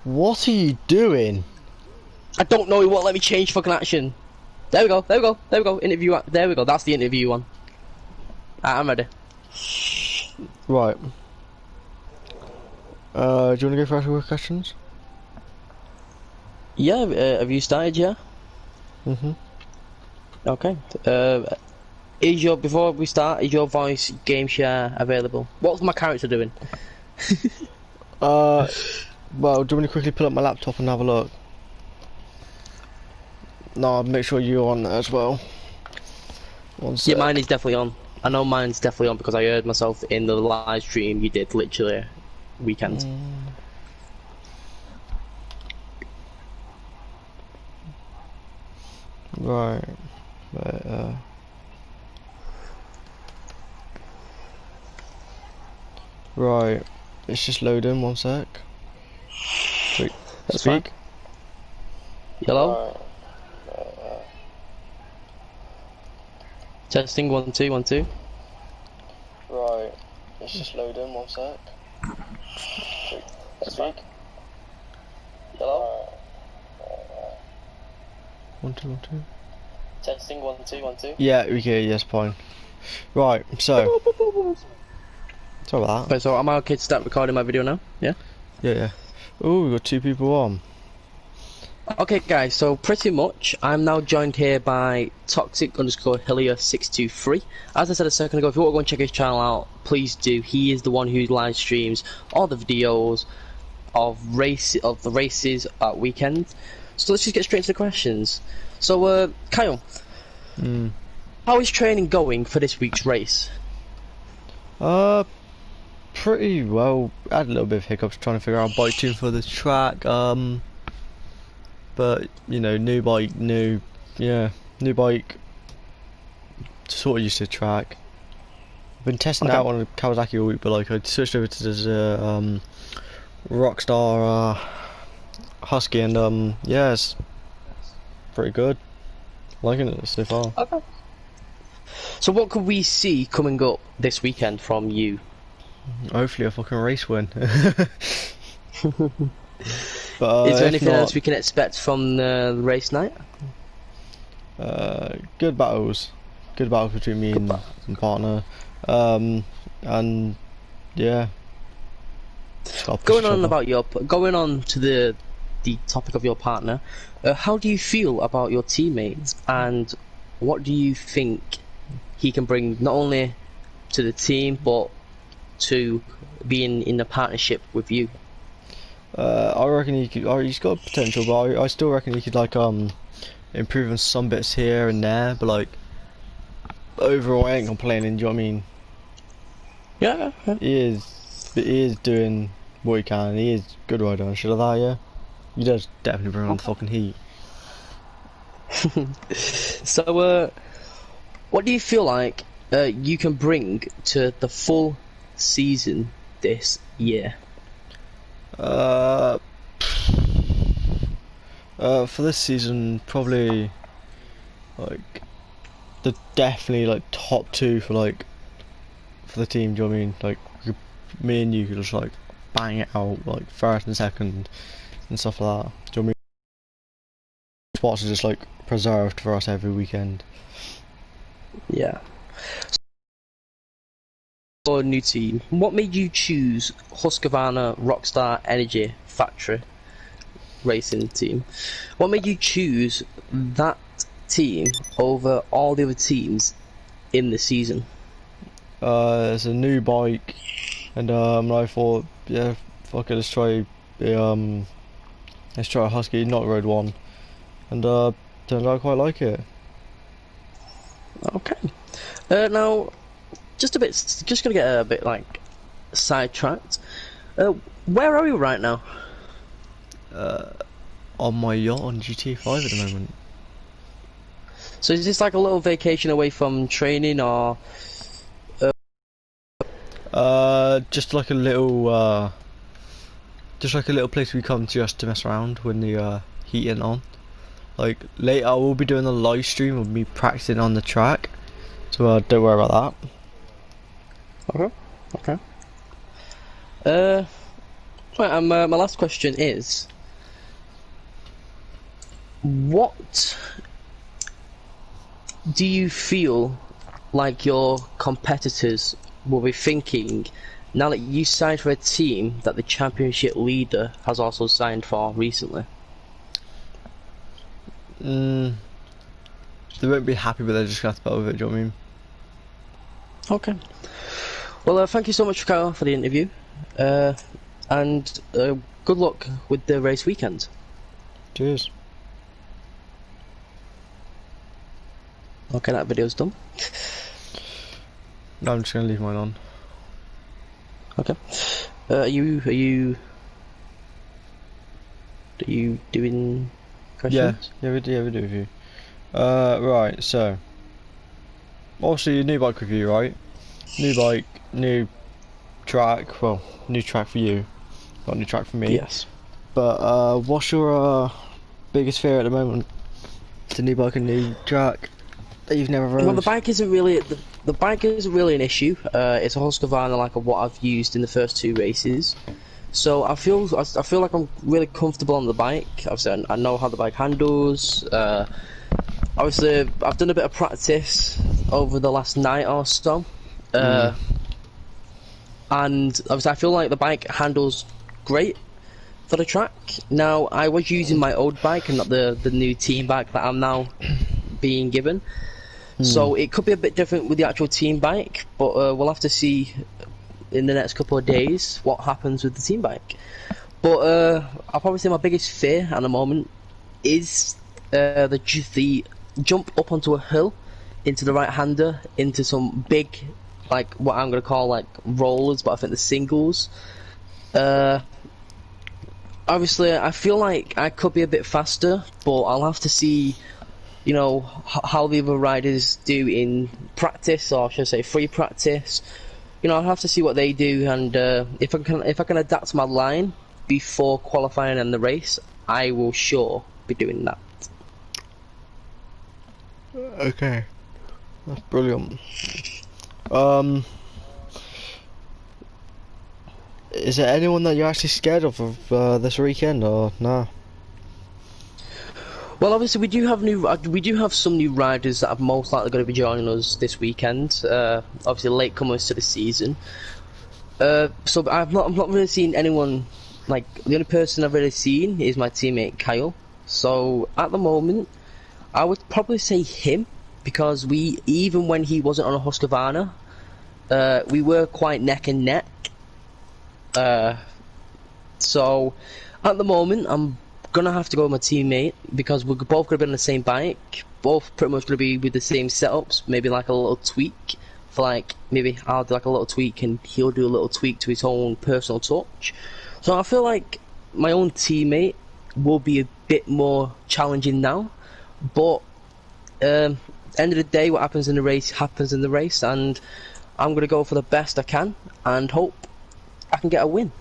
What are you doing? I don't know. It won't let me change fucking action. There we go. There we go. There we go. Interview. There we go. That's the interview one. I'm ready. Right. Do you want to go for actual questions? Yeah. Have you started? Yeah. Mhm. Okay. Is your before we start? Is your voice game share available? What's my character doing? Well, do you want me to quickly pull up my laptop and have a look? No, I'll make sure you're on there as well. One Yeah, sec. mine is definitely on. I know mine's definitely on because I heard myself in the live stream you did literally weekend. Right. Right. Right. It's just loading. One sec. Wait. That's fine. Speak. Hello? Testing 1 2 1 2. Right. It's just loading. One sec. Wait. Speak. Hello? 1 2 1 2. Testing 1 2 1 2. Yeah. Okay. Yes. Fine. Right. So. Sorry about that. Okay, so am I okay to start recording my video now? Yeah? Yeah. Yeah. Oh, we got 2 people on. Okay guys, so pretty much I'm now joined here by Toxic_Hillier623. As I said a second ago, if you want to go and check his channel out, please do. He is the one who live streams all the videos of the races at weekends. So let's just get straight to the questions. So Kyle, how is training going for this week's race? Pretty well. I had a little bit of hiccups trying to figure out a bike tune for this track. But you know, new bike, new bike. Sort of used to the track. Been testing out on a Kawasaki all week, but like I switched over to this Rockstar Husky, and yeah, it's pretty good. Liking it so far. Okay. So what could we see coming up this weekend from you? Hopefully a fucking race win. But is there anything not, else we can expect from the race night? good battles between me and partner, and yeah. Going on to the topic of your partner, how do you feel about your teammates, and what do you think he can bring not only to the team but to being in a partnership with you? I reckon he could. He's got potential, but I still reckon he could like improve on some bits here and there. But like overall, I ain't complaining. Do you know what I mean? Yeah. He is doing what he can. He is good rider and shit like that. Yeah, he does definitely bring on the fucking heat. So, what do you feel like you can bring to the full season this year? For this season, probably like definitely like top 2 for the team. Do you know what I mean? Like me and you could just like bang it out like first and second and stuff like that. Do you know what I mean? Spots are just like preserved for us every weekend. Yeah. For a new team, what made you choose Husqvarna Rockstar Energy Factory Racing team? What made you choose that team over all the other teams in the season? It's a new bike, and I thought, yeah, fuck it, let's try a Husky, not Road One, and turned out I quite like it. Okay. Now, just gonna get a bit like sidetracked. Where are you right now? On my yacht on GTA 5 at the moment. So is this like a little vacation away from training, or? Just like a little place we come to just to mess around when the heat ain't on. Like later, I will be doing a live stream of me practicing on the track, so don't worry about Okay. Okay. Right, my last question is, What do you feel like your competitors will be thinking now that you signed for a team that the championship leader has also signed for recently? They won't be happy, but they're just gonna have to put up with it. Do you know what I mean? Okay. Well, thank you so much, Kyle, for the interview, and good luck with the race weekend. Cheers. Okay, that video's done. No, I'm just gonna leave mine on. Okay. Are you doing questions? Yeah, we do review. Right, so obviously a new bike review, right? New bike, new track. Well, new track for you, not new track for me. Yes. But what's your biggest fear at the moment? It's a new bike and new track that you've never rode. Well, the bike isn't really the bike isn't really an issue. It's a Husqvarna like what I've used in the first 2 races. So I feel like I'm really comfortable on the bike. Obviously, I know how the bike handles. Obviously, I've done a bit of practice over the last night or so, and obviously I feel like the bike handles great for the track. Now, I was using my old bike and not the new team bike that I'm now being given, so it could be a bit different with the actual team bike, but we'll have to see in the next couple of days what happens with the team bike. But I'll probably say my biggest fear at the moment is the jump up onto a hill into the right hander into some big, like what I'm gonna call like rollers, but I think the singles. Obviously I feel like I could be a bit faster, but I'll have to see, you know, how the other riders do in practice, or should I say free practice. You know, I'll have to see what they do, and if I can adapt my line before qualifying and the race, I will sure be doing that. Okay, that's brilliant. Is there anyone that you're actually scared of this weekend, or nah? Well, obviously we do have some new riders that are most likely going to be joining us this weekend. Obviously latecomers to the season. So I'm not really seeing anyone. Like, the only person I've really seen is my teammate Kyle. So at the moment, I would probably say him, because even when he wasn't on a Husqvarna, we were quite neck and neck. So at the moment, I'm gonna have to go with my teammate, because we're both gonna be on the same bike, both pretty much gonna be with the same setups, maybe like a little tweak for, like, maybe I'll do like a little tweak and he'll do a little tweak to his own personal touch. So I feel like my own teammate will be a bit more challenging now, but end of the day, what happens in the race happens in the race, and I'm gonna go for the best I can and hope I can get a win.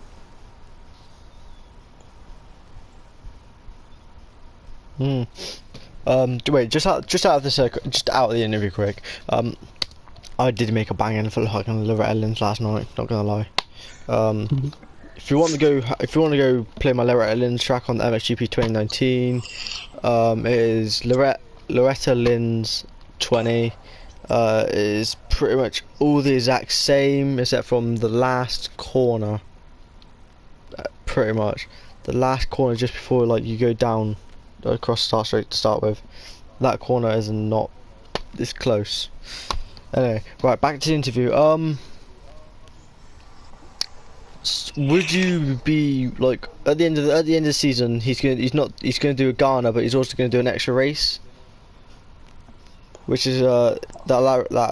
Wait, just out of the interview, quick. I did make a banging for like on Loretta Lynn's last night. Not gonna lie. If you want to go play my Loretta Lynn's track on the mxgp 2019, it is Loretta Lynn's 20. It is pretty much all the exact same except from the last corner. Pretty much the last corner just before, like, you go down across Start Straight to start with. That corner is not this close. Anyway, right, back to the interview. Would you be like, at the end of the season, he's gonna do a Ghana, but he's also gonna do an extra race, which is that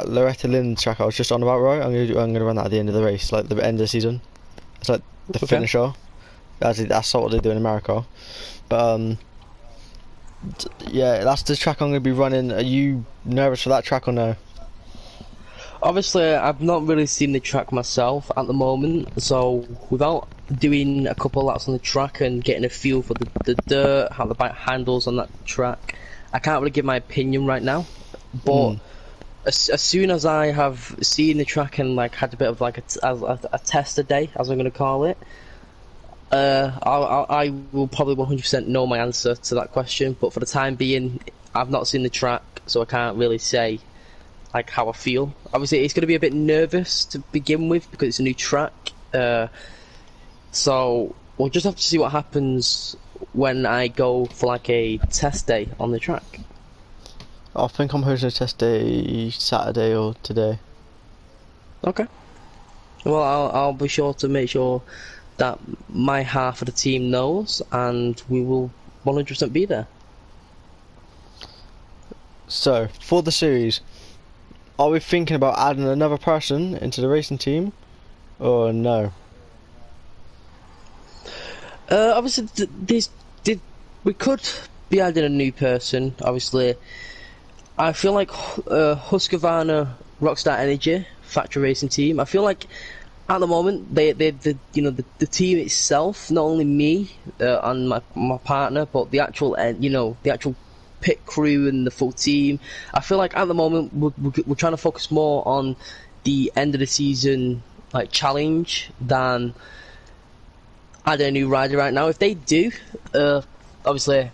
Loretta Lynn track I was just on about, right? I'm gonna run that at the end of the race, like the end of the season. It's like the finisher. That's what they do in America. But yeah, that's the track I'm gonna be running. Are you nervous for that track or no? Obviously, I've not really seen the track myself at the moment, so without doing a couple of laps on the track and getting a feel for the dirt, how the bike handles on that track, I can't really give my opinion right now. But as soon as I have seen the track and like had a bit of like a tester day, as I'm going to call it, I will probably 100% know my answer to that question, but for the time being, I've not seen the track, so I can't really say like how I feel. Obviously, it's going to be a bit nervous to begin with because it's a new track. So we'll just have to see what happens when I go for like a test day on the track. I think I'm hosting a test day Saturday or today. Okay. Well, I'll be sure to make sure that my half of the team knows, and we will 100% be there. So, for the series, are we thinking about adding another person into the racing team, or no? Obviously, we could be adding a new person. Obviously, I feel like Husqvarna Rockstar Energy Factory Racing Team. I feel like at the moment the team itself, not only me and my partner, but the actual the actual pit crew and the full team. I feel like at the moment we're trying to focus more on the end of the season like challenge than adding a new rider right now. If they do, obviously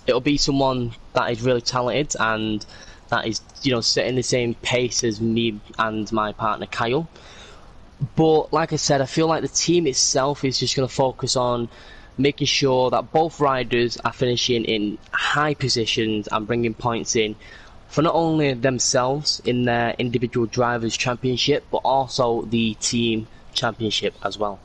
it'll be someone that is really talented and that is setting the same pace as me and my partner Kyle. But like I said, I feel like the team itself is just going to focus on making sure that both riders are finishing in high positions and bringing points in for not only themselves in their individual drivers championship, but also the team championship as well.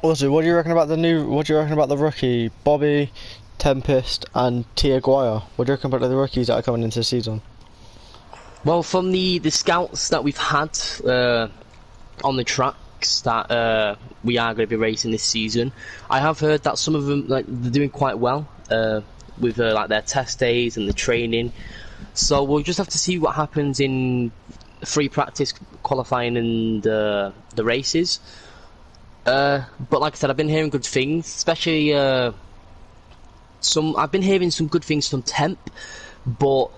Also, what do you reckon about the rookie Bobby, Tempest, and Tia Guaya? What do you reckon about the rookies that are coming into the season? Well, from the scouts that we've had on the tracks that we are going to be racing this season, I have heard that some of them they're doing quite well with like their test days and the training. So we'll just have to see what happens in free practice, qualifying, and the races. But like I said, I've been hearing good things, especially I've been hearing some good things from Temp, but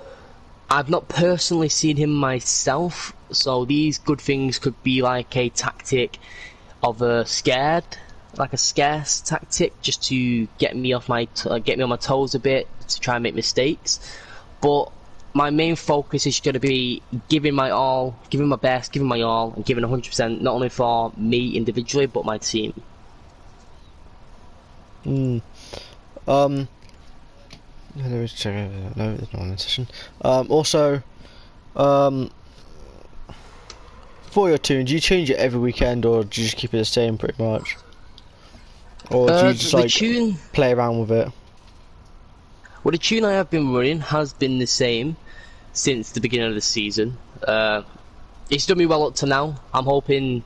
I've not personally seen him myself, so these good things could be like a tactic of a scarce tactic, just to get me on my toes a bit, to try and make mistakes. But my main focus is going to be giving my all, giving my best, giving my all, and giving 100%, not only for me individually, but my team. Let me check. No, there's no one in session. Also, for your tune, do you change it every weekend, or do you just keep it the same pretty much? Or do you just play around with it? Well, the tune I have been running has been the same since the beginning of the season. It's done me well up to now. I'm hoping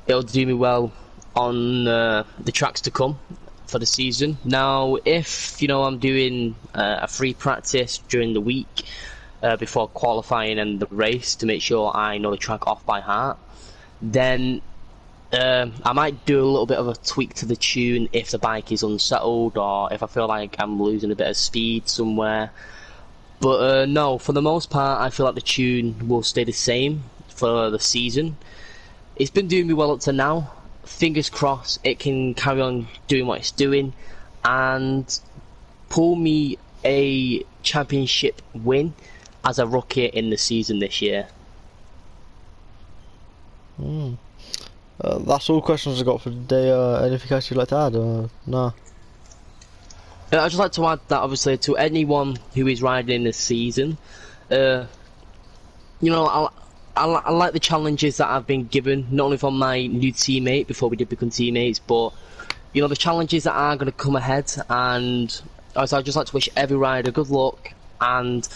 it'll do me well on the tracks to come for the season. Now, if I'm doing a free practice during the week before qualifying and the race to make sure I know the track off by heart, then I might do a little bit of a tweak to the tune if the bike is unsettled, or if I feel like I'm losing a bit of speed somewhere. But no, for the most part, I feel like the tune will stay the same for the season. It's been doing me well up to now. Fingers crossed it can carry on doing what it's doing and pull me a championship win as a rookie in the season this year. That's all questions I got for today. Anything else you'd like to add? No. I'd just like to add that obviously to anyone who is riding in this season, I like the challenges that I've been given, not only from my new teammate before we did become teammates, but the challenges that are going to come ahead. And I'd just like to wish every rider good luck. And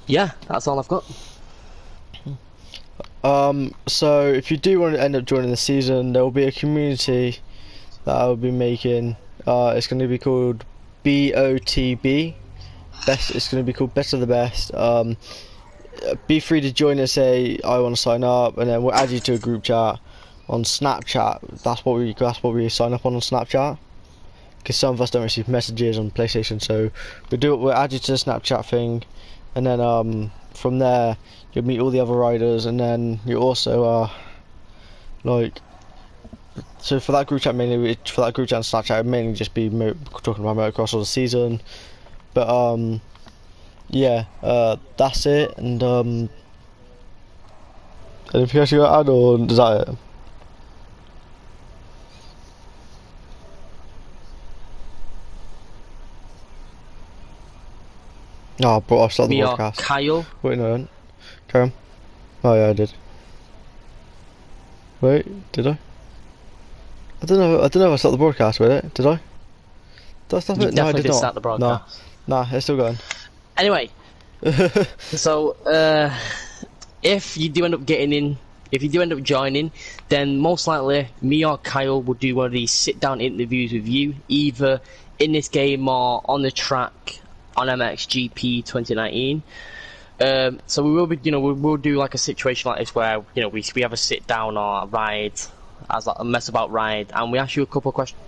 yeah, that's all I've got. So if you do want to end up joining the season, there will be a community that I will be making. It's going to be called BOTB. It's going to be called Best of the Best. Be free to join and say I want to sign up, and then we'll add you to a group chat on Snapchat. That's what we sign up on Snapchat, because some of us don't receive messages on PlayStation. So we'll add you to the Snapchat thing, and then from there you'll meet all the other riders, and then you also So for that group chat mainly, for that group chat and Snapchat, it'd mainly just be talking about motocross all the season. But yeah, that's it. And anything else you got to add, or is that it? No, bro, I started the Me or broadcast. Kyle? Wait, no, I didn't. Carry on. Oh yeah, I did. Wait, did I? I don't know. I don't know if I started the broadcast with it. Did I? Did I stop You it? No, I definitely did did not. start the No, broadcast. nah, it's still going. Anyway, so if you do end up getting in, if you do end up joining, then most likely me or Kyle will do one of these sit-down interviews with you, either in this game or on the track on mxgp 2019. So we will be, we'll do like a situation like this where we have a sit-down or a ride, as like a mess about ride, and we ask you a couple of questions,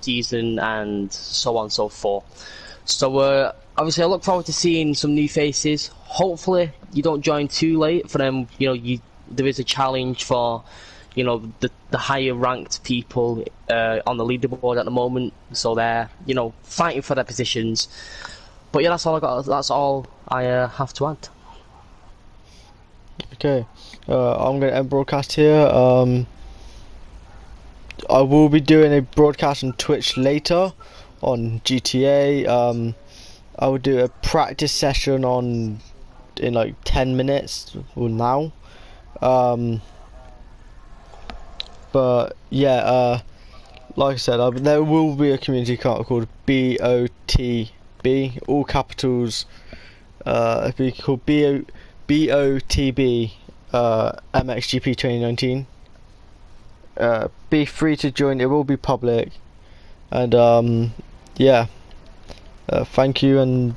season and so on and so forth. So obviously I look forward to seeing some new faces. Hopefully you don't join too late for them. There is a challenge for the higher ranked people on the leaderboard at the moment, so they're fighting for their positions. But yeah, that's all I got. That's all I have to add. Okay, I'm gonna end broadcast here. I will be doing a broadcast on Twitch later on GTA. I will do a practice session in like 10 minutes or now. But yeah, like I said, there will be a community card called BOTB, all capitals. It'll be called BOTB MXGP 2019. Be free to join. It will be public, and yeah. Thank you, and